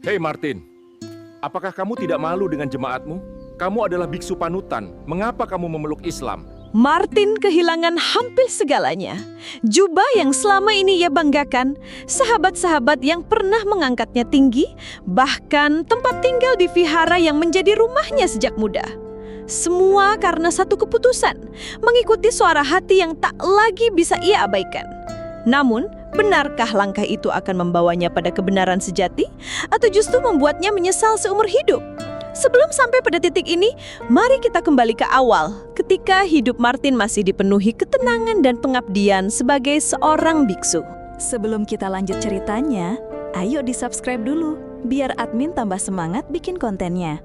Hei Martin, apakah kamu tidak malu dengan jemaatmu? Kamu adalah biksu panutan. Mengapa kamu memeluk Islam? Martin kehilangan hampir segalanya. Jubah yang selama ini ia banggakan, sahabat-sahabat yang pernah mengangkatnya tinggi, bahkan tempat tinggal di vihara yang menjadi rumahnya sejak muda. Semua karena satu keputusan, mengikuti suara hati yang tak lagi bisa ia abaikan. Namun, benarkah langkah itu akan membawanya pada kebenaran sejati, atau justru membuatnya menyesal seumur hidup? Sebelum sampai pada titik ini, mari kita kembali ke awal, ketika hidup Martin masih dipenuhi ketenangan dan pengabdian sebagai seorang biksu. Sebelum kita lanjut ceritanya, ayo di-subscribe dulu, biar admin tambah semangat bikin kontennya.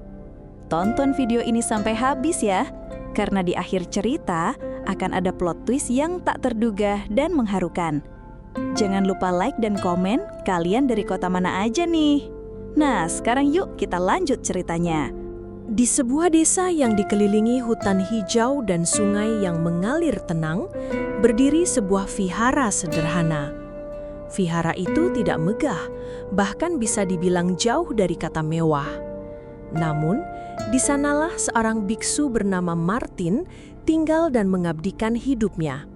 Tonton video ini sampai habis ya, karena di akhir cerita akan ada plot twist yang tak terduga dan mengharukan. Jangan lupa like dan komen kalian dari kota mana aja nih. Nah, sekarang yuk kita lanjut ceritanya. Di sebuah desa yang dikelilingi hutan hijau dan sungai yang mengalir tenang, berdiri sebuah vihara sederhana. Vihara itu tidak megah, bahkan bisa dibilang jauh dari kata mewah. Namun, di sanalah seorang biksu bernama Martin tinggal dan mengabdikan hidupnya.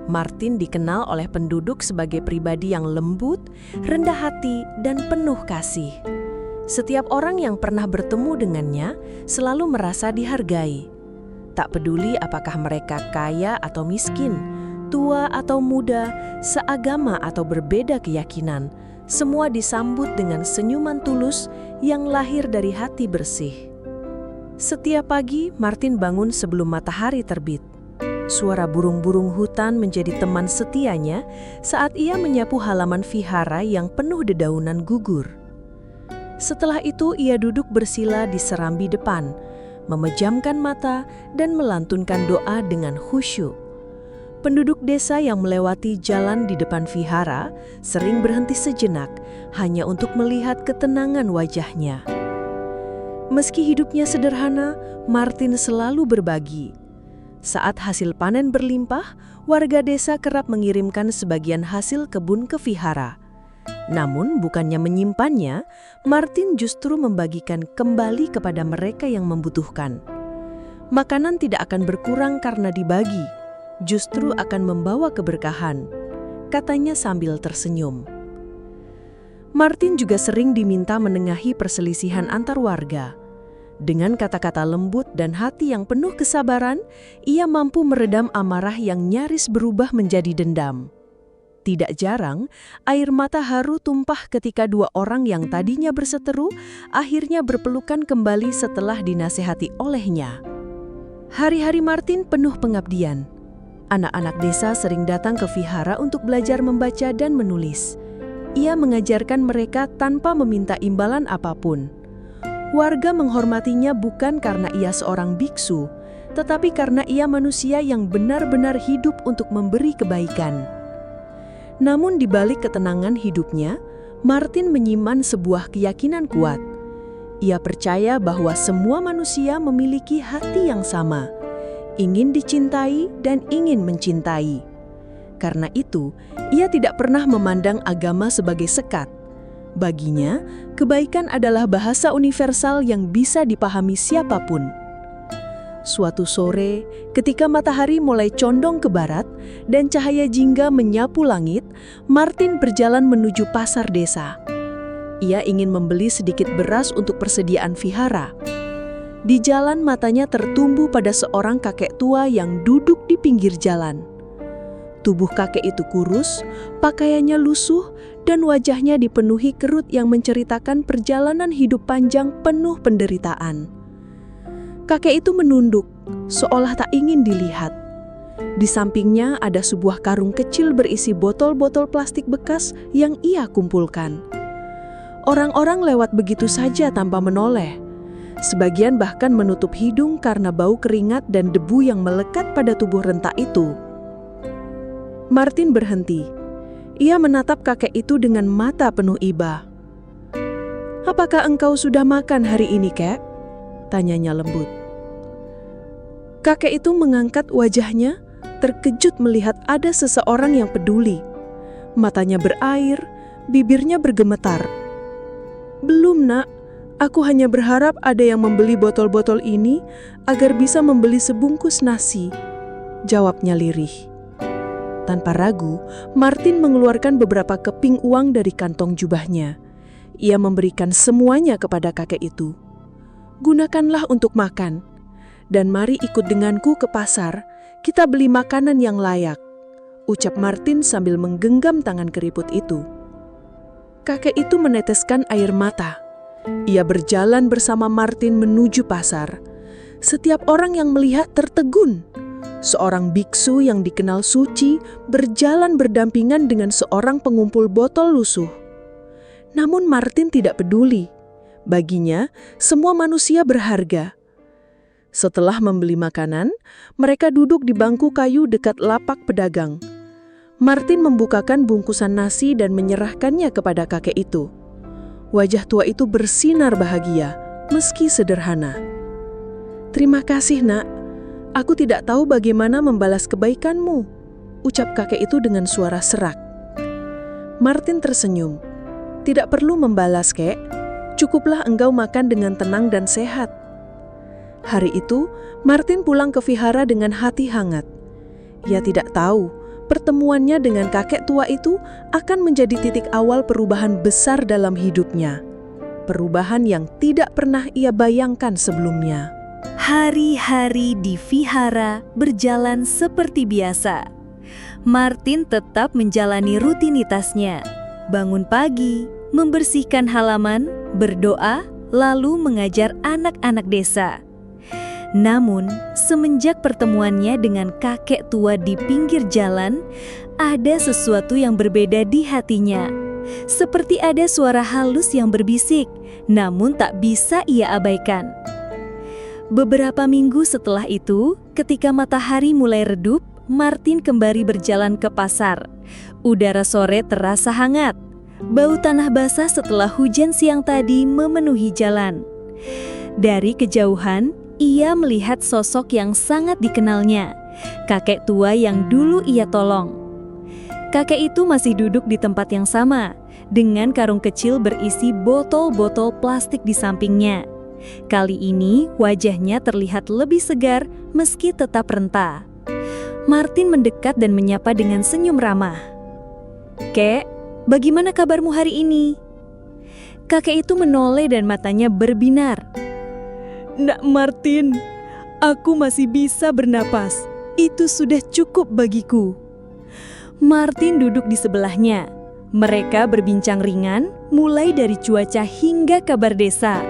Martin dikenal oleh penduduk sebagai pribadi yang lembut, rendah hati, dan penuh kasih. Setiap orang yang pernah bertemu dengannya selalu merasa dihargai. Tak peduli apakah mereka kaya atau miskin, tua atau muda, seagama atau berbeda keyakinan, semua disambut dengan senyuman tulus yang lahir dari hati bersih. Setiap pagi, Martin bangun sebelum matahari terbit. Suara burung-burung hutan menjadi teman setianya saat ia menyapu halaman vihara yang penuh dedaunan gugur. Setelah itu ia duduk bersila di serambi depan, memejamkan mata dan melantunkan doa dengan khusyuk. Penduduk desa yang melewati jalan di depan vihara sering berhenti sejenak hanya untuk melihat ketenangan wajahnya. Meski hidupnya sederhana, Martin selalu berbagi. Saat hasil panen berlimpah, warga desa kerap mengirimkan sebagian hasil kebun ke vihara. Namun bukannya menyimpannya, Martin justru membagikan kembali kepada mereka yang membutuhkan. Makanan tidak akan berkurang karena dibagi, justru akan membawa keberkahan, katanya sambil tersenyum. Martin juga sering diminta menengahi perselisihan antar warga. Dengan kata-kata lembut dan hati yang penuh kesabaran, ia mampu meredam amarah yang nyaris berubah menjadi dendam. Tidak jarang, air mata haru tumpah ketika dua orang yang tadinya berseteru akhirnya berpelukan kembali setelah dinasehati olehnya. Hari-hari Martin penuh pengabdian. Anak-anak desa sering datang ke vihara untuk belajar membaca dan menulis. Ia mengajarkan mereka tanpa meminta imbalan apapun. Warga menghormatinya bukan karena ia seorang biksu, tetapi karena ia manusia yang benar-benar hidup untuk memberi kebaikan. Namun di balik ketenangan hidupnya, Martin menyimpan sebuah keyakinan kuat. Ia percaya bahwa semua manusia memiliki hati yang sama, ingin dicintai dan ingin mencintai. Karena itu, ia tidak pernah memandang agama sebagai sekat. Baginya, kebaikan adalah bahasa universal yang bisa dipahami siapapun. Suatu sore, ketika matahari mulai condong ke barat dan cahaya jingga menyapu langit, Martin berjalan menuju pasar desa. Ia ingin membeli sedikit beras untuk persediaan vihara. Di jalan matanya tertumbu pada seorang kakek tua yang duduk di pinggir jalan. Tubuh kakek itu kurus, pakaiannya lusuh, dan wajahnya dipenuhi kerut yang menceritakan perjalanan hidup panjang penuh penderitaan. Kakek itu menunduk, seolah tak ingin dilihat. Di sampingnya ada sebuah karung kecil berisi botol-botol plastik bekas yang ia kumpulkan. Orang-orang lewat begitu saja tanpa menoleh. Sebagian bahkan menutup hidung karena bau keringat dan debu yang melekat pada tubuh renta itu. Martin berhenti. Ia menatap kakek itu dengan mata penuh iba. "Apakah engkau sudah makan hari ini, Kek?" tanyanya lembut. Kakek itu mengangkat wajahnya, terkejut melihat ada seseorang yang peduli. Matanya berair, bibirnya bergemetar. Belum, Nak. Aku hanya berharap ada yang membeli botol-botol ini agar bisa membeli sebungkus nasi, jawabnya lirih. Tanpa ragu, Martin mengeluarkan beberapa keping uang dari kantong jubahnya. Ia memberikan semuanya kepada kakek itu. Gunakanlah untuk makan, dan mari ikut denganku ke pasar, kita beli makanan yang layak, ucap Martin sambil menggenggam tangan keriput itu. Kakek itu meneteskan air mata. Ia berjalan bersama Martin menuju pasar. Setiap orang yang melihat tertegun. Seorang biksu yang dikenal suci berjalan berdampingan dengan seorang pengumpul botol lusuh. Namun Martin tidak peduli. Baginya, semua manusia berharga. Setelah membeli makanan, mereka duduk di bangku kayu dekat lapak pedagang. Martin membukakan bungkusan nasi dan menyerahkannya kepada kakek itu. Wajah tua itu bersinar bahagia, meski sederhana. "Terima kasih, Nak. Aku tidak tahu bagaimana membalas kebaikanmu," ucap kakek itu dengan suara serak. Martin tersenyum. "Tidak perlu membalas, Kek. Cukuplah engkau makan dengan tenang dan sehat." Hari itu, Martin pulang ke vihara dengan hati hangat. Ia tidak tahu pertemuannya dengan kakek tua itu akan menjadi titik awal perubahan besar dalam hidupnya. Perubahan yang tidak pernah ia bayangkan sebelumnya. Hari-hari di vihara berjalan seperti biasa. Martin tetap menjalani rutinitasnya. Bangun pagi, membersihkan halaman, berdoa, lalu mengajar anak-anak desa. Namun, semenjak pertemuannya dengan kakek tua di pinggir jalan, ada sesuatu yang berbeda di hatinya. Seperti ada suara halus yang berbisik, namun tak bisa ia abaikan. Beberapa minggu setelah itu, ketika matahari mulai redup, Martin kembali berjalan ke pasar. Udara sore terasa hangat. Bau tanah basah setelah hujan siang tadi memenuhi jalan. Dari kejauhan, ia melihat sosok yang sangat dikenalnya, kakek tua yang dulu ia tolong. Kakek itu masih duduk di tempat yang sama, dengan karung kecil berisi botol-botol plastik di sampingnya. Kali ini wajahnya terlihat lebih segar meski tetap renta. Martin mendekat dan menyapa dengan senyum ramah. "Kek, bagaimana kabarmu hari ini?" Kakek itu menoleh dan matanya berbinar. "Nak Martin, aku masih bisa bernapas. Itu sudah cukup bagiku." Martin duduk di sebelahnya. Mereka berbincang ringan, mulai dari cuaca hingga kabar desa.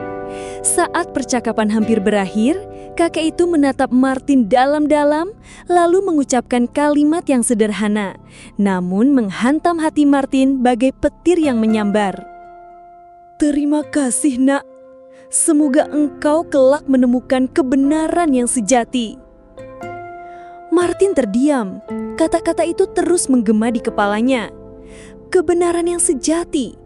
Saat percakapan hampir berakhir, kakek itu menatap Martin dalam-dalam, lalu mengucapkan kalimat yang sederhana, namun menghantam hati Martin bagai petir yang menyambar. "Terima kasih, Nak. Semoga engkau kelak menemukan kebenaran yang sejati." Martin terdiam. Kata-kata itu terus menggema di kepalanya. Kebenaran yang sejati.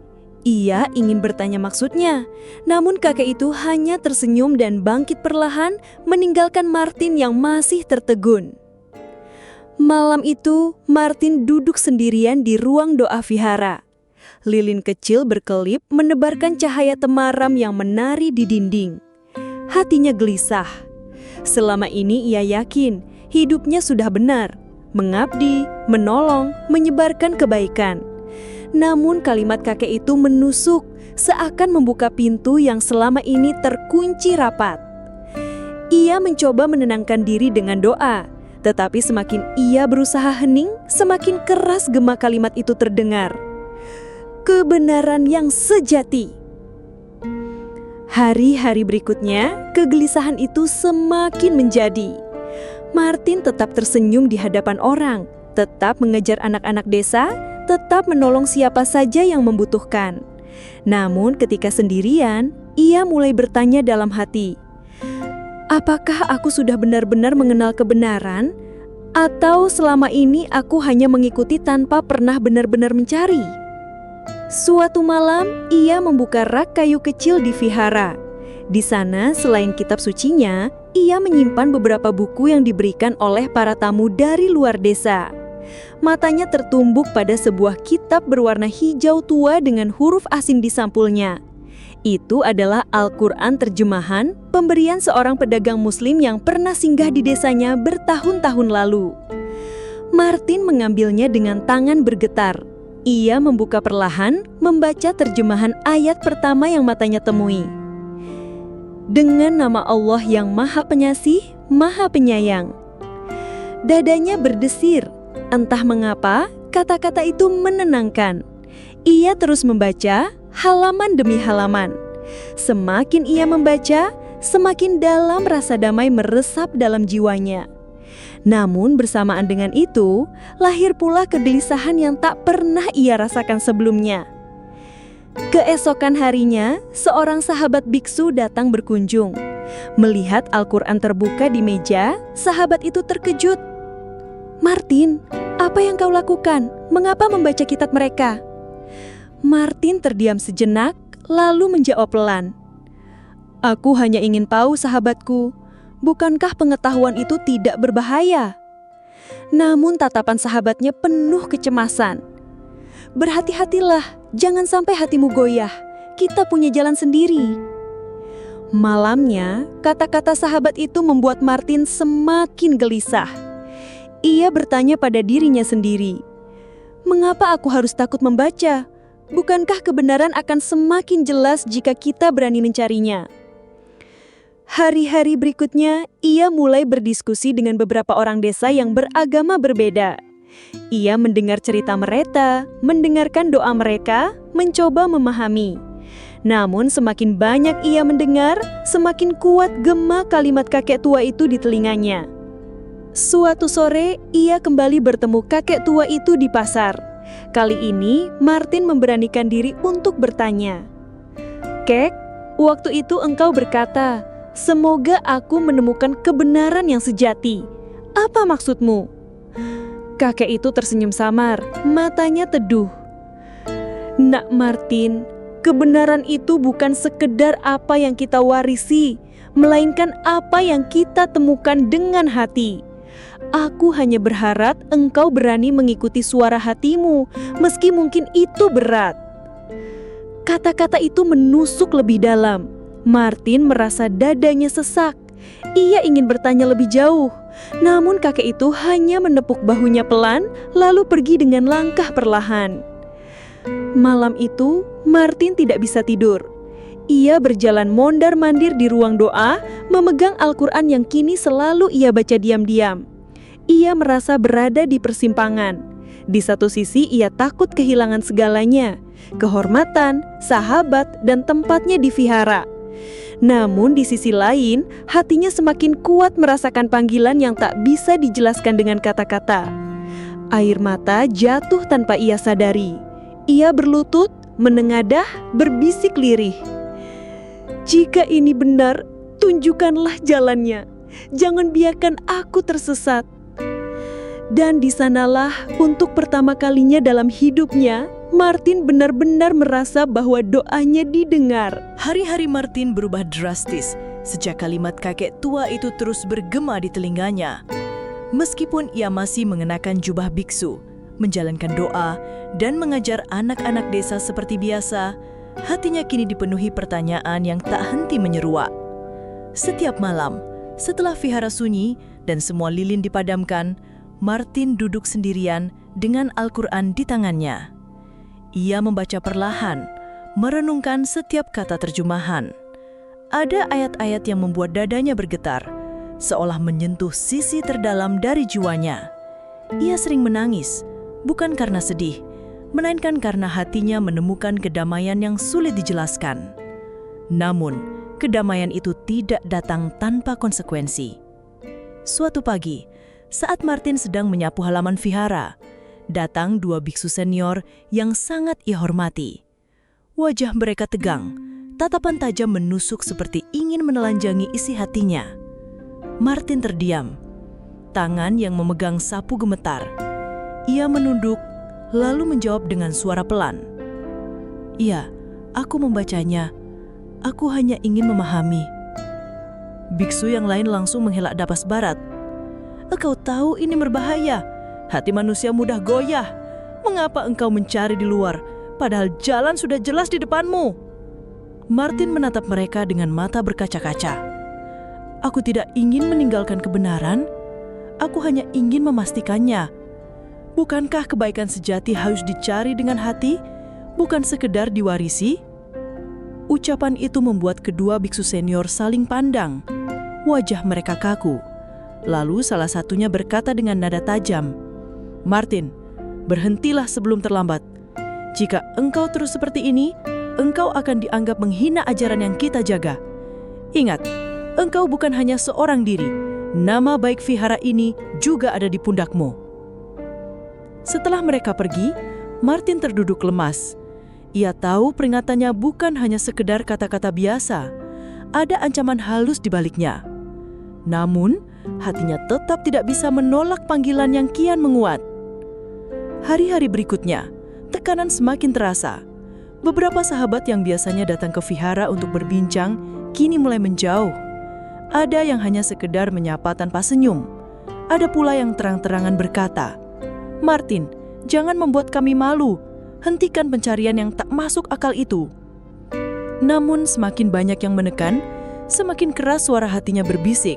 Ia ingin bertanya maksudnya, namun kakek itu hanya tersenyum dan bangkit perlahan, meninggalkan Martin yang masih tertegun. Malam itu, Martin duduk sendirian di ruang doa vihara. Lilin kecil berkelip menebarkan cahaya temaram yang menari di dinding. Hatinya gelisah. Selama ini ia yakin hidupnya sudah benar, mengabdi, menolong, menyebarkan kebaikan. Namun kalimat kakek itu menusuk, seakan membuka pintu yang selama ini terkunci rapat. Ia mencoba menenangkan diri dengan doa, tetapi semakin ia berusaha hening, semakin keras gema kalimat itu terdengar. Kebenaran yang sejati. Hari-hari berikutnya, kegelisahan itu semakin menjadi. Martin tetap tersenyum di hadapan orang, tetap mengejar anak-anak desa, tetap menolong siapa saja yang membutuhkan. Namun ketika sendirian, ia mulai bertanya dalam hati, apakah aku sudah benar-benar mengenal kebenaran? Atau selama ini aku hanya mengikuti tanpa pernah benar-benar mencari? Suatu malam, ia membuka rak kayu kecil di vihara. Di sana, selain kitab sucinya, ia menyimpan beberapa buku yang diberikan oleh para tamu dari luar desa. Matanya tertumbuk pada sebuah kitab berwarna hijau tua dengan huruf asing di sampulnya. Itu adalah Al-Quran terjemahan pemberian seorang pedagang muslim yang pernah singgah di desanya bertahun-tahun lalu. Martin mengambilnya dengan tangan bergetar. Ia membuka perlahan, membaca terjemahan ayat pertama yang matanya temui. Dengan nama Allah yang Maha Penyasih, Maha Penyayang. Dadanya berdesir. Entah mengapa, kata-kata itu menenangkan. Ia terus membaca halaman demi halaman. Semakin ia membaca, semakin dalam rasa damai meresap dalam jiwanya. Namun bersamaan dengan itu, lahir pula kegelisahan yang tak pernah ia rasakan sebelumnya. Keesokan harinya, seorang sahabat biksu datang berkunjung. Melihat Al-Quran terbuka di meja, sahabat itu terkejut. "Martin, apa yang kau lakukan? Mengapa membaca kitab mereka?" Martin terdiam sejenak, lalu menjawab pelan. "Aku hanya ingin tahu, sahabatku, bukankah pengetahuan itu tidak berbahaya?" Namun tatapan sahabatnya penuh kecemasan. "Berhati-hatilah, jangan sampai hatimu goyah. Kita punya jalan sendiri." Malamnya, kata-kata sahabat itu membuat Martin semakin gelisah. Ia bertanya pada dirinya sendiri, "Mengapa aku harus takut membaca? Bukankah kebenaran akan semakin jelas jika kita berani mencarinya?" Hari-hari berikutnya, ia mulai berdiskusi dengan beberapa orang desa yang beragama berbeda. Ia mendengar cerita mereka, mendengarkan doa mereka, mencoba memahami. Namun semakin banyak ia mendengar, semakin kuat gema kalimat kakek tua itu di telinganya. Suatu sore, ia kembali bertemu kakek tua itu di pasar. Kali ini, Martin memberanikan diri untuk bertanya. "Kek, waktu itu engkau berkata, 'Semoga aku menemukan kebenaran yang sejati.' Apa maksudmu?" Kakek itu tersenyum samar, matanya teduh. "Nak Martin, kebenaran itu bukan sekedar apa yang kita warisi, melainkan apa yang kita temukan dengan hati. Aku hanya berharap engkau berani mengikuti suara hatimu, meski mungkin itu berat." Kata-kata itu menusuk lebih dalam. Martin merasa dadanya sesak. Ia ingin bertanya lebih jauh, namun kakek itu hanya menepuk bahunya pelan, lalu pergi dengan langkah perlahan. Malam itu, Martin tidak bisa tidur. Ia berjalan mondar-mandir di ruang doa, memegang Al-Quran yang kini selalu ia baca diam-diam. Ia merasa berada di persimpangan. Di satu sisi ia takut kehilangan segalanya, kehormatan, sahabat, dan tempatnya di vihara. Namun di sisi lain, hatinya semakin kuat merasakan panggilan yang tak bisa dijelaskan dengan kata-kata. Air mata jatuh tanpa ia sadari. Ia berlutut, menengadah, berbisik lirih. "Jika ini benar, tunjukkanlah jalannya. Jangan biarkan aku tersesat." Dan di sanalah untuk pertama kalinya dalam hidupnya, Martin benar-benar merasa bahwa doanya didengar. Hari-hari Martin berubah drastis sejak kalimat kakek tua itu terus bergema di telinganya. Meskipun ia masih mengenakan jubah biksu, menjalankan doa, dan mengajar anak-anak desa seperti biasa, hatinya kini dipenuhi pertanyaan yang tak henti menyeruak. Setiap malam, setelah vihara sunyi dan semua lilin dipadamkan, Martin duduk sendirian dengan Al-Quran di tangannya. Ia membaca perlahan, merenungkan setiap kata terjemahan. Ada ayat-ayat yang membuat dadanya bergetar, seolah menyentuh sisi terdalam dari jiwanya. Ia sering menangis, bukan karena sedih, melainkan karena hatinya menemukan kedamaian yang sulit dijelaskan. Namun, kedamaian itu tidak datang tanpa konsekuensi. Suatu pagi, saat Martin sedang menyapu halaman vihara, datang dua biksu senior yang sangat ia hormati. Wajah mereka tegang, tatapan tajam menusuk seperti ingin menelanjangi isi hatinya. Martin terdiam, tangan yang memegang sapu gemetar. Ia menunduk, lalu menjawab dengan suara pelan. "Iya, aku membacanya. Aku hanya ingin memahami." Biksu yang lain langsung menghela napas barat. "Engkau tahu ini berbahaya. Hati manusia mudah goyah. Mengapa engkau mencari di luar, padahal jalan sudah jelas di depanmu?" Martin menatap mereka dengan mata berkaca-kaca. Aku tidak ingin meninggalkan kebenaran, aku hanya ingin memastikannya. Bukankah kebaikan sejati harus dicari dengan hati, bukan sekedar diwarisi? Ucapan itu membuat kedua biksu senior saling pandang. Wajah mereka kaku. Lalu salah satunya berkata dengan nada tajam, "Martin, berhentilah sebelum terlambat. Jika engkau terus seperti ini, engkau akan dianggap menghina ajaran yang kita jaga. Ingat, engkau bukan hanya seorang diri. Nama baik vihara ini juga ada di pundakmu." Setelah mereka pergi, Martin terduduk lemas. Ia tahu peringatannya bukan hanya sekedar kata-kata biasa. Ada ancaman halus di baliknya. Namun, hatinya tetap tidak bisa menolak panggilan yang kian menguat. Hari-hari berikutnya, tekanan semakin terasa. Beberapa sahabat yang biasanya datang ke vihara untuk berbincang, kini mulai menjauh. Ada yang hanya sekedar menyapa tanpa senyum. Ada pula yang terang-terangan berkata, "Martin, jangan membuat kami malu. Hentikan pencarian yang tak masuk akal itu." Namun semakin banyak yang menekan, semakin keras suara hatinya berbisik.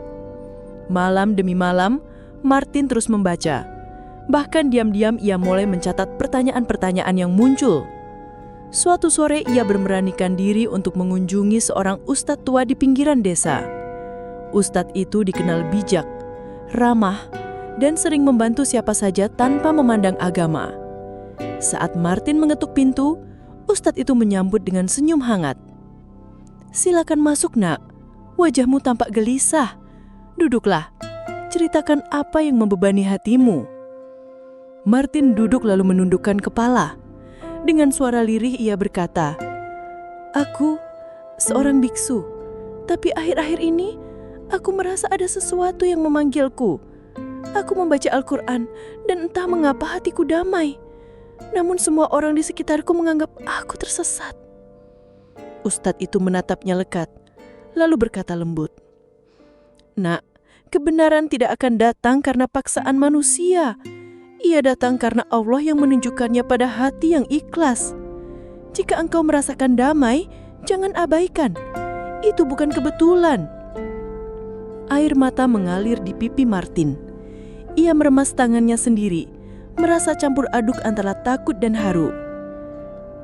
Malam demi malam, Martin terus membaca. Bahkan diam-diam ia mulai mencatat pertanyaan-pertanyaan yang muncul. Suatu sore ia memberanikan diri untuk mengunjungi seorang ustadz tua di pinggiran desa. Ustadz itu dikenal bijak, ramah, dan sering membantu siapa saja tanpa memandang agama. Saat Martin mengetuk pintu, ustadz itu menyambut dengan senyum hangat. "Silakan masuk, Nak. Wajahmu tampak gelisah. Duduklah. Ceritakan apa yang membebani hatimu." Martin duduk lalu menundukkan kepala. Dengan suara lirih ia berkata, "Aku seorang biksu, tapi akhir-akhir ini aku merasa ada sesuatu yang memanggilku. Aku membaca Al-Quran dan entah mengapa hatiku damai. Namun semua orang di sekitarku menganggap aku tersesat." Ustadz itu menatapnya lekat, lalu berkata lembut, "Nak, kebenaran tidak akan datang karena paksaan manusia. Ia datang karena Allah yang menunjukkannya pada hati yang ikhlas. Jika engkau merasakan damai, jangan abaikan. Itu bukan kebetulan." Air mata mengalir di pipi Martin. Ia meremas tangannya sendiri, merasa campur aduk antara takut dan haru.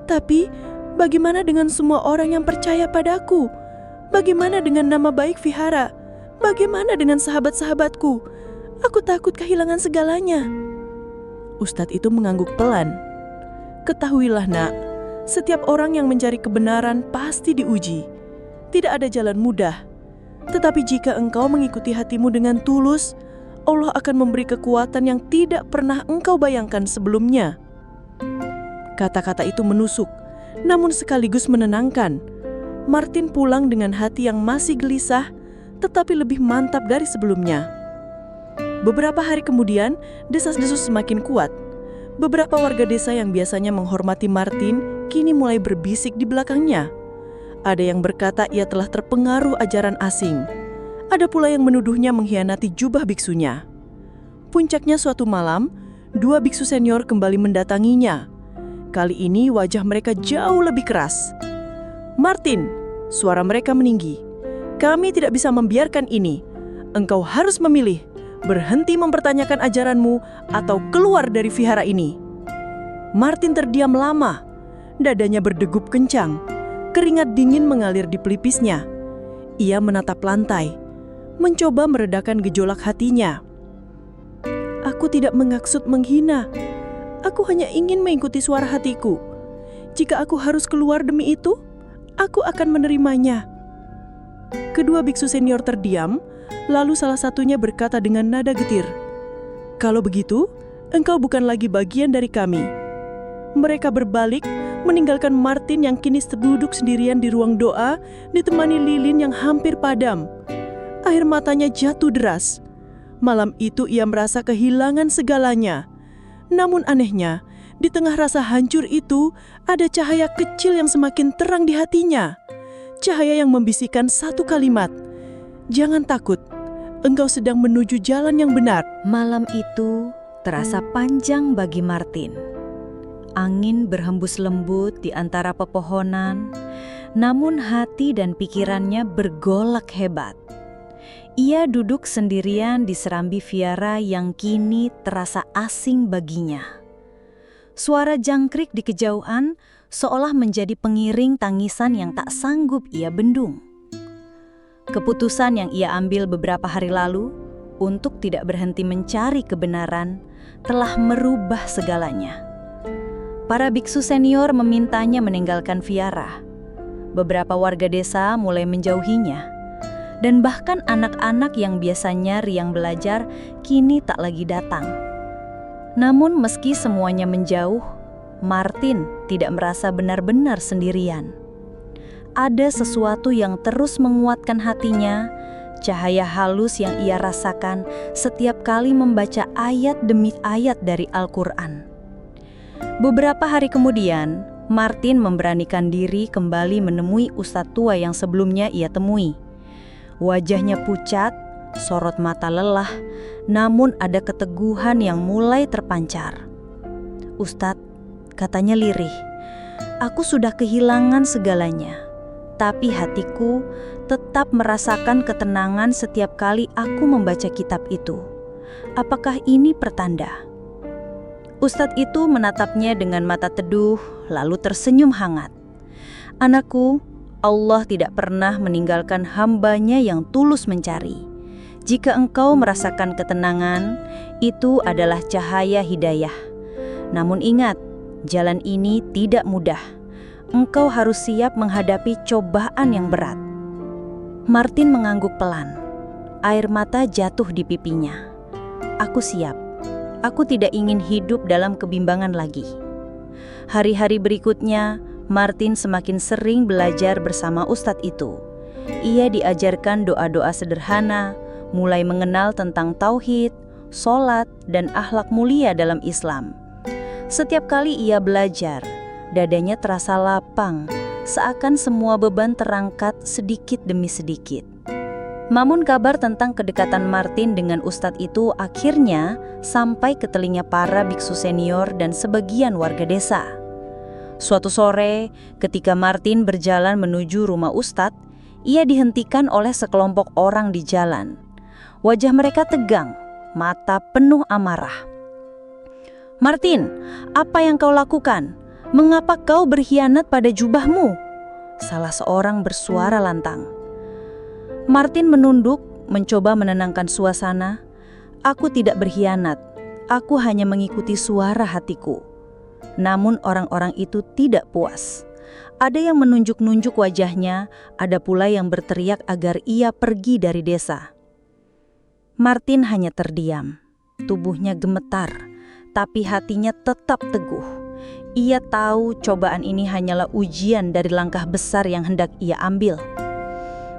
"Tapi, bagaimana dengan semua orang yang percaya padaku? Bagaimana dengan nama baik vihara? Bagaimana dengan sahabat-sahabatku? Aku takut kehilangan segalanya." Ustadz itu mengangguk pelan. "Ketahuilah, Nak, setiap orang yang mencari kebenaran pasti diuji. Tidak ada jalan mudah. Tetapi jika engkau mengikuti hatimu dengan tulus, Allah akan memberi kekuatan yang tidak pernah engkau bayangkan sebelumnya." Kata-kata itu menusuk, namun sekaligus menenangkan. Martin pulang dengan hati yang masih gelisah, tetapi lebih mantap dari sebelumnya. Beberapa hari kemudian, desas-desus semakin kuat. Beberapa warga desa yang biasanya menghormati Martin, kini mulai berbisik di belakangnya. Ada yang berkata ia telah terpengaruh ajaran asing. Ada pula yang menuduhnya mengkhianati jubah biksunya. Puncaknya suatu malam, dua biksu senior kembali mendatanginya. Kali ini wajah mereka jauh lebih keras. "Martin," suara mereka meninggi, "kami tidak bisa membiarkan ini. Engkau harus memilih, berhenti mempertanyakan ajaranmu atau keluar dari vihara ini." Martin terdiam lama. Dadanya berdegup kencang. Keringat dingin mengalir di pelipisnya. Ia menatap lantai, mencoba meredakan gejolak hatinya. "Aku tidak bermaksud menghina. Aku hanya ingin mengikuti suara hatiku. Jika aku harus keluar demi itu, aku akan menerimanya." Kedua biksu senior terdiam, lalu salah satunya berkata dengan nada getir, "Kalau begitu, engkau bukan lagi bagian dari kami." Mereka berbalik, meninggalkan Martin yang kini duduk sendirian di ruang doa, ditemani lilin yang hampir padam. Air matanya jatuh deras. Malam itu ia merasa kehilangan segalanya. Namun anehnya, di tengah rasa hancur itu, ada cahaya kecil yang semakin terang di hatinya. Cahaya yang membisikkan satu kalimat, "Jangan takut, engkau sedang menuju jalan yang benar." Malam itu terasa panjang bagi Martin. Angin berhembus lembut di antara pepohonan, namun hati dan pikirannya bergolak hebat. Ia duduk sendirian di serambi Viara yang kini terasa asing baginya. Suara jangkrik di kejauhan seolah menjadi pengiring tangisan yang tak sanggup ia bendung. Keputusan yang ia ambil beberapa hari lalu untuk tidak berhenti mencari kebenaran telah merubah segalanya. Para biksu senior memintanya meninggalkan Viara. Beberapa warga desa mulai menjauhinya. Dan bahkan anak-anak yang biasanya riang belajar kini tak lagi datang. Namun meski semuanya menjauh, Martin tidak merasa benar-benar sendirian. Ada sesuatu yang terus menguatkan hatinya, cahaya halus yang ia rasakan setiap kali membaca ayat demi ayat dari Al-Quran. Beberapa hari kemudian, Martin memberanikan diri kembali menemui ustadz tua yang sebelumnya ia temui. Wajahnya pucat, sorot mata lelah, namun ada keteguhan yang mulai terpancar. "Ustadz," katanya lirih, "aku sudah kehilangan segalanya, tapi hatiku tetap merasakan ketenangan setiap kali aku membaca kitab itu. Apakah ini pertanda?" Ustadz itu menatapnya dengan mata teduh, lalu tersenyum hangat. "Anakku, Allah tidak pernah meninggalkan hamba-Nya yang tulus mencari. Jika engkau merasakan ketenangan, itu adalah cahaya hidayah. Namun ingat, jalan ini tidak mudah. Engkau harus siap menghadapi cobaan yang berat." Martin mengangguk pelan. Air mata jatuh di pipinya. "Aku siap. Aku tidak ingin hidup dalam kebimbangan lagi." Hari-hari berikutnya, Martin semakin sering belajar bersama ustadz itu. Ia diajarkan doa-doa sederhana, mulai mengenal tentang tauhid, sholat, dan akhlak mulia dalam Islam. Setiap kali ia belajar, dadanya terasa lapang, seakan semua beban terangkat sedikit demi sedikit. Namun kabar tentang kedekatan Martin dengan ustadz itu akhirnya sampai ke telinga para biksu senior dan sebagian warga desa. Suatu sore, ketika Martin berjalan menuju rumah ustadz, ia dihentikan oleh sekelompok orang di jalan. Wajah mereka tegang, mata penuh amarah. "Martin, apa yang kau lakukan? Mengapa kau berkhianat pada jubahmu?" salah seorang bersuara lantang. Martin menunduk, mencoba menenangkan suasana. "Aku tidak berkhianat, aku hanya mengikuti suara hatiku." Namun orang-orang itu tidak puas. Ada yang menunjuk-nunjuk wajahnya, ada pula yang berteriak agar ia pergi dari desa. Martin hanya terdiam. Tubuhnya gemetar, tapi hatinya tetap teguh. Ia tahu cobaan ini hanyalah ujian dari langkah besar yang hendak ia ambil.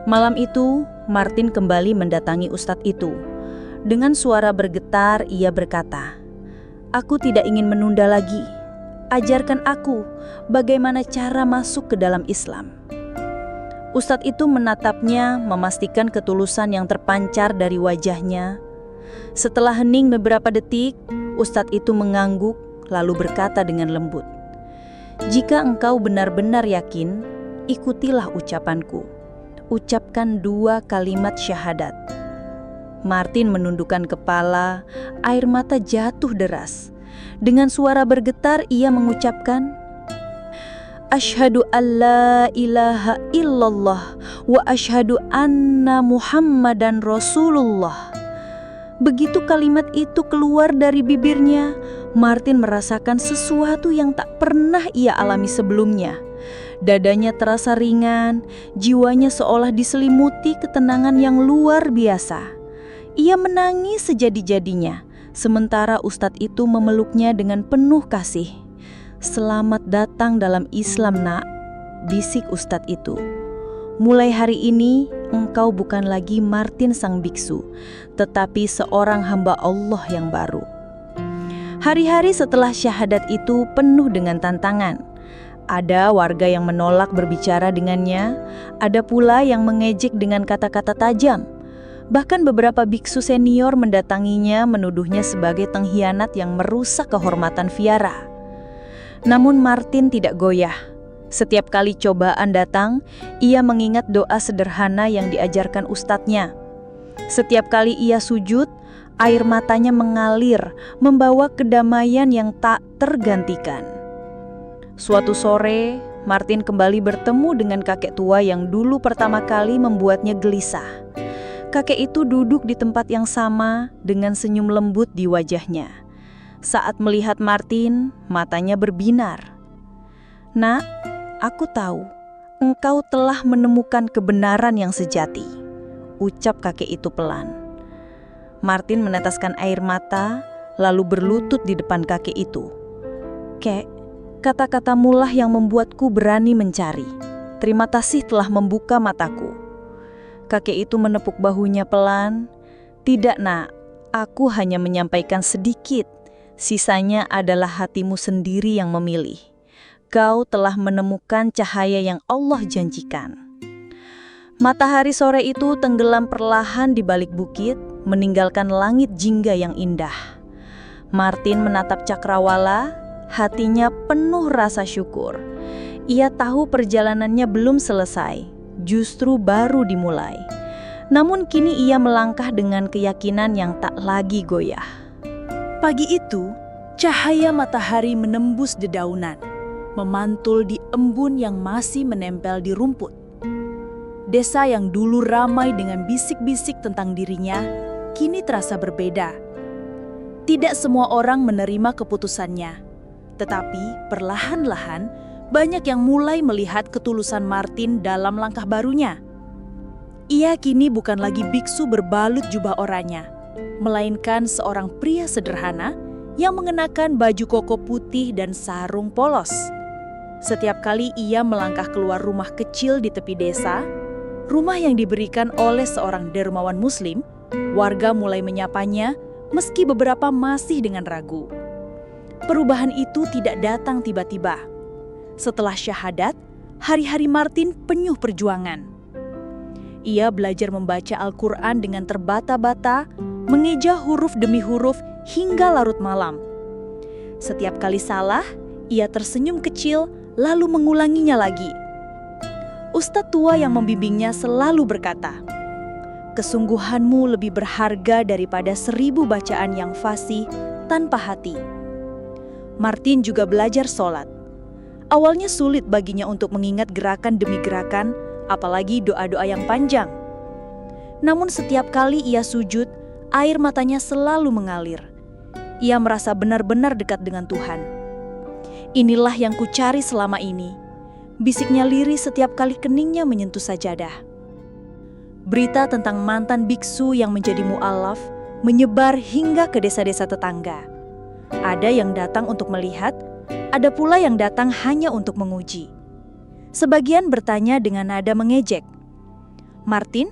Malam itu, Martin kembali mendatangi ustadz itu. Dengan suara bergetar, ia berkata, "Aku tidak ingin menunda lagi. Ajarkan aku bagaimana cara masuk ke dalam Islam." Ustadz itu menatapnya, memastikan ketulusan yang terpancar dari wajahnya. Setelah hening beberapa detik, ustadz itu mengangguk lalu berkata dengan lembut, "Jika engkau benar-benar yakin, ikutilah ucapanku. Ucapkan 2 kalimat syahadat." Martin menundukkan kepala, air mata jatuh deras. Dengan suara bergetar ia mengucapkan, "Asyhadu alla ilaha illallah wa asyhadu anna Muhammadan Rasulullah." Begitu kalimat itu keluar dari bibirnya, Martin merasakan sesuatu yang tak pernah ia alami sebelumnya. Dadanya terasa ringan, jiwanya seolah diselimuti ketenangan yang luar biasa. Ia menangis sejadi-jadinya, sementara ustadz itu memeluknya dengan penuh kasih. "Selamat datang dalam Islam, nak," bisik ustadz itu. "Mulai hari ini, engkau bukan lagi Martin sang biksu, tetapi seorang hamba Allah yang baru." Hari-hari setelah syahadat itu penuh dengan tantangan. Ada warga yang menolak berbicara dengannya, ada pula yang mengejek dengan kata-kata tajam. Bahkan beberapa biksu senior mendatanginya menuduhnya sebagai pengkhianat yang merusak kehormatan Viara. Namun Martin tidak goyah. Setiap kali cobaan datang, ia mengingat doa sederhana yang diajarkan ustadznya. Setiap kali ia sujud, air matanya mengalir, membawa kedamaian yang tak tergantikan. Suatu sore, Martin kembali bertemu dengan kakek tua yang dulu pertama kali membuatnya gelisah. Kakek itu duduk di tempat yang sama dengan senyum lembut di wajahnya. Saat melihat Martin, matanya berbinar. "Nak, aku tahu, engkau telah menemukan kebenaran yang sejati," ucap kakek itu pelan. Martin meneteskan air mata, lalu berlutut di depan kakek itu. "Kek, kata-katamulah yang membuatku berani mencari. Terima kasih telah membuka mataku." Kakek itu menepuk bahunya pelan. "Tidak, Nak, aku hanya menyampaikan sedikit. Sisanya adalah hatimu sendiri yang memilih. Kau telah menemukan cahaya yang Allah janjikan." Matahari sore itu tenggelam perlahan di balik bukit, meninggalkan langit jingga yang indah. Martin menatap cakrawala, hatinya penuh rasa syukur. Ia tahu perjalanannya belum selesai, justru baru dimulai. Namun kini ia melangkah dengan keyakinan yang tak lagi goyah. Pagi itu, cahaya matahari menembus dedaunan, memantul di embun yang masih menempel di rumput. Desa yang dulu ramai dengan bisik-bisik tentang dirinya, kini terasa berbeda. Tidak semua orang menerima keputusannya, tetapi perlahan-lahan banyak yang mulai melihat ketulusan Martin dalam langkah barunya. Ia kini bukan lagi biksu berbalut jubah oranye, melainkan seorang pria sederhana yang mengenakan baju koko putih dan sarung polos. Setiap kali ia melangkah keluar rumah kecil di tepi desa, rumah yang diberikan oleh seorang dermawan muslim, warga mulai menyapanya meski beberapa masih dengan ragu. Perubahan itu tidak datang tiba-tiba. Setelah syahadat, hari-hari Martin penuh perjuangan. Ia belajar membaca Al-Quran dengan terbata-bata, mengeja huruf demi huruf hingga larut malam. Setiap kali salah, ia tersenyum kecil lalu mengulanginya lagi. Ustadz tua yang membimbingnya selalu berkata, "Kesungguhanmu lebih berharga daripada 1000 bacaan yang fasih tanpa hati." Martin juga belajar sholat. Awalnya sulit baginya untuk mengingat gerakan demi gerakan, apalagi doa-doa yang panjang. Namun setiap kali ia sujud, air matanya selalu mengalir. Ia merasa benar-benar dekat dengan Tuhan. "Inilah yang kucari selama ini," bisiknya lirih setiap kali keningnya menyentuh sajadah. Berita tentang mantan biksu yang menjadi mu'alaf menyebar hingga ke desa-desa tetangga. Ada yang datang untuk melihat, ada pula yang datang hanya untuk menguji. Sebagian bertanya dengan nada mengejek, "Martin,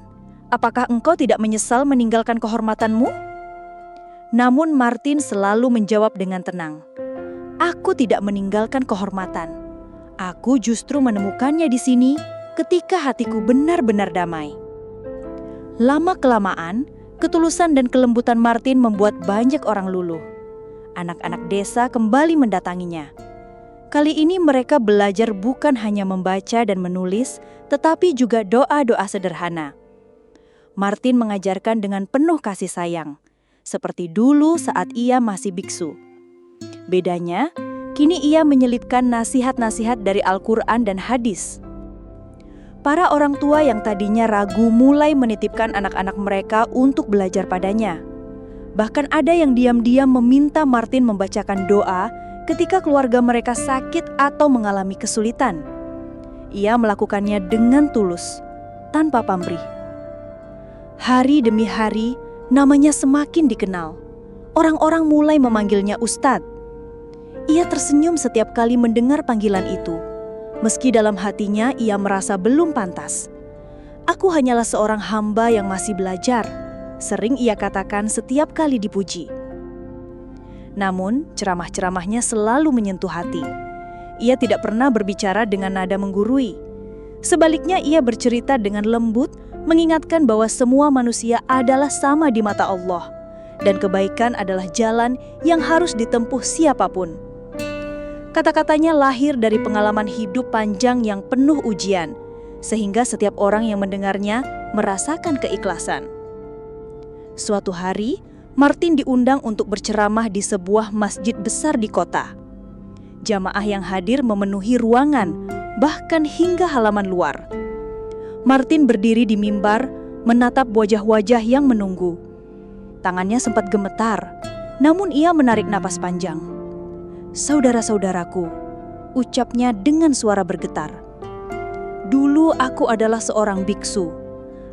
apakah engkau tidak menyesal meninggalkan kehormatanmu?" Namun Martin selalu menjawab dengan tenang, "Aku tidak meninggalkan kehormatan. Aku justru menemukannya di sini ketika hatiku benar-benar damai." Lama-kelamaan, ketulusan dan kelembutan Martin membuat banyak orang luluh. Anak-anak desa kembali mendatanginya. Kali ini mereka belajar bukan hanya membaca dan menulis, tetapi juga doa-doa sederhana. Martin mengajarkan dengan penuh kasih sayang, seperti dulu saat ia masih biksu. Bedanya, kini ia menyelipkan nasihat-nasihat dari Al-Quran dan hadis. Para orang tua yang tadinya ragu mulai menitipkan anak-anak mereka untuk belajar padanya. Bahkan ada yang diam-diam meminta Martin membacakan doa ketika keluarga mereka sakit atau mengalami kesulitan. Ia melakukannya dengan tulus, tanpa pamrih. Hari demi hari, namanya semakin dikenal. Orang-orang mulai memanggilnya Ustadz. Ia tersenyum setiap kali mendengar panggilan itu. Meski dalam hatinya ia merasa belum pantas. "Aku hanyalah seorang hamba yang masih belajar," sering ia katakan setiap kali dipuji. Namun, ceramah-ceramahnya selalu menyentuh hati. Ia tidak pernah berbicara dengan nada menggurui. Sebaliknya, ia bercerita dengan lembut, mengingatkan bahwa semua manusia adalah sama di mata Allah, dan kebaikan adalah jalan yang harus ditempuh siapapun. Kata-katanya lahir dari pengalaman hidup panjang yang penuh ujian, sehingga setiap orang yang mendengarnya merasakan keikhlasan. Suatu hari, Martin diundang untuk berceramah di sebuah masjid besar di kota. Jamaah yang hadir memenuhi ruangan, bahkan hingga halaman luar. Martin berdiri di mimbar, menatap wajah-wajah yang menunggu. Tangannya sempat gemetar, namun ia menarik napas panjang. "Saudara-saudaraku," ucapnya dengan suara bergetar. "Dulu aku adalah seorang biksu.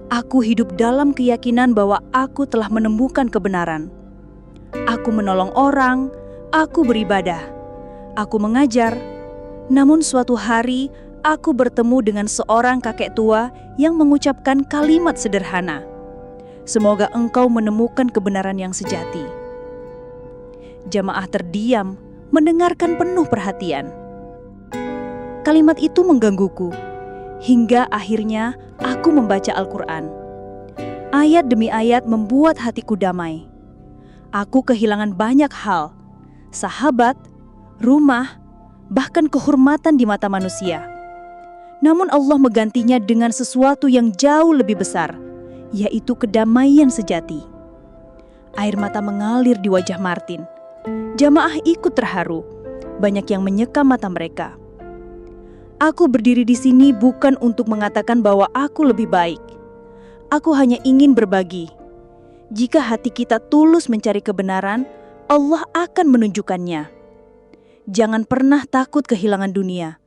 Aku hidup dalam keyakinan bahwa aku telah menemukan kebenaran. Aku menolong orang, aku beribadah, aku mengajar. Namun suatu hari, aku bertemu dengan seorang kakek tua yang mengucapkan kalimat sederhana. Semoga engkau menemukan kebenaran yang sejati." Jamaah terdiam, mendengarkan penuh perhatian. Kalimat itu menggangguku, hingga akhirnya aku membaca Al-Quran. Ayat demi ayat membuat hatiku damai. Aku kehilangan banyak hal, sahabat, rumah, bahkan kehormatan di mata manusia. Namun Allah menggantinya dengan sesuatu yang jauh lebih besar, yaitu kedamaian sejati. Air mata mengalir di wajah Martin. Jamaah ikut terharu, banyak yang menyeka mata mereka. Aku berdiri di sini bukan untuk mengatakan bahwa aku lebih baik. Aku hanya ingin berbagi. Jika hati kita tulus mencari kebenaran, Allah akan menunjukkannya. Jangan pernah takut kehilangan dunia,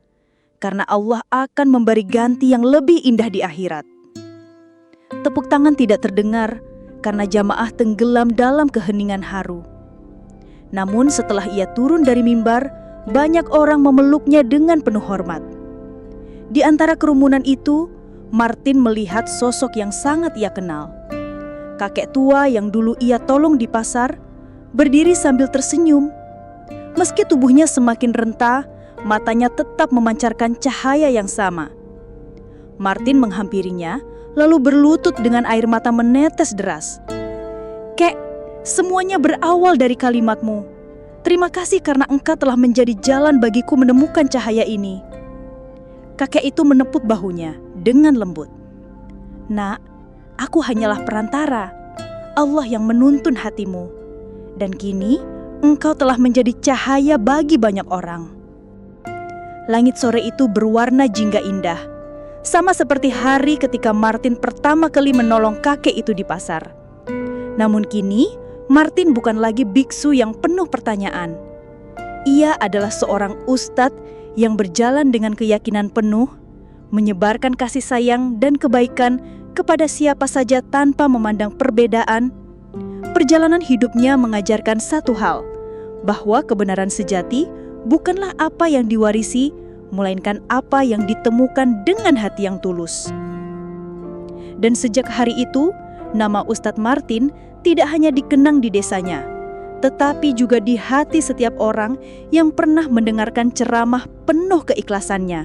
karena Allah akan memberi ganti yang lebih indah di akhirat. Tepuk tangan tidak terdengar karena jamaah tenggelam dalam keheningan haru. Namun setelah ia turun dari mimbar, banyak orang memeluknya dengan penuh hormat. Di antara kerumunan itu, Martin melihat sosok yang sangat ia kenal. Kakek tua yang dulu ia tolong di pasar, berdiri sambil tersenyum. Meski tubuhnya semakin renta, matanya tetap memancarkan cahaya yang sama. Martin menghampirinya, lalu berlutut dengan air mata menetes deras. "Kek, semuanya berawal dari kalimatmu. Terima kasih karena engkau telah menjadi jalan bagiku menemukan cahaya ini." Kakek itu menepuk bahunya dengan lembut. "Nak, aku hanyalah perantara. Allah yang menuntun hatimu. Dan kini engkau telah menjadi cahaya bagi banyak orang." Langit sore itu berwarna jingga indah, sama seperti hari ketika Martin pertama kali menolong kakek itu di pasar. Namun kini, Martin bukan lagi biksu yang penuh pertanyaan. Ia adalah seorang ustadz yang berjalan dengan keyakinan penuh, menyebarkan kasih sayang dan kebaikan kepada siapa saja tanpa memandang perbedaan. Perjalanan hidupnya mengajarkan satu hal, bahwa kebenaran sejati bukanlah apa yang diwarisi, melainkan apa yang ditemukan dengan hati yang tulus. Dan sejak hari itu, nama Ustadz Martin tidak hanya dikenang di desanya, tetapi juga di hati setiap orang yang pernah mendengarkan ceramah penuh keikhlasannya.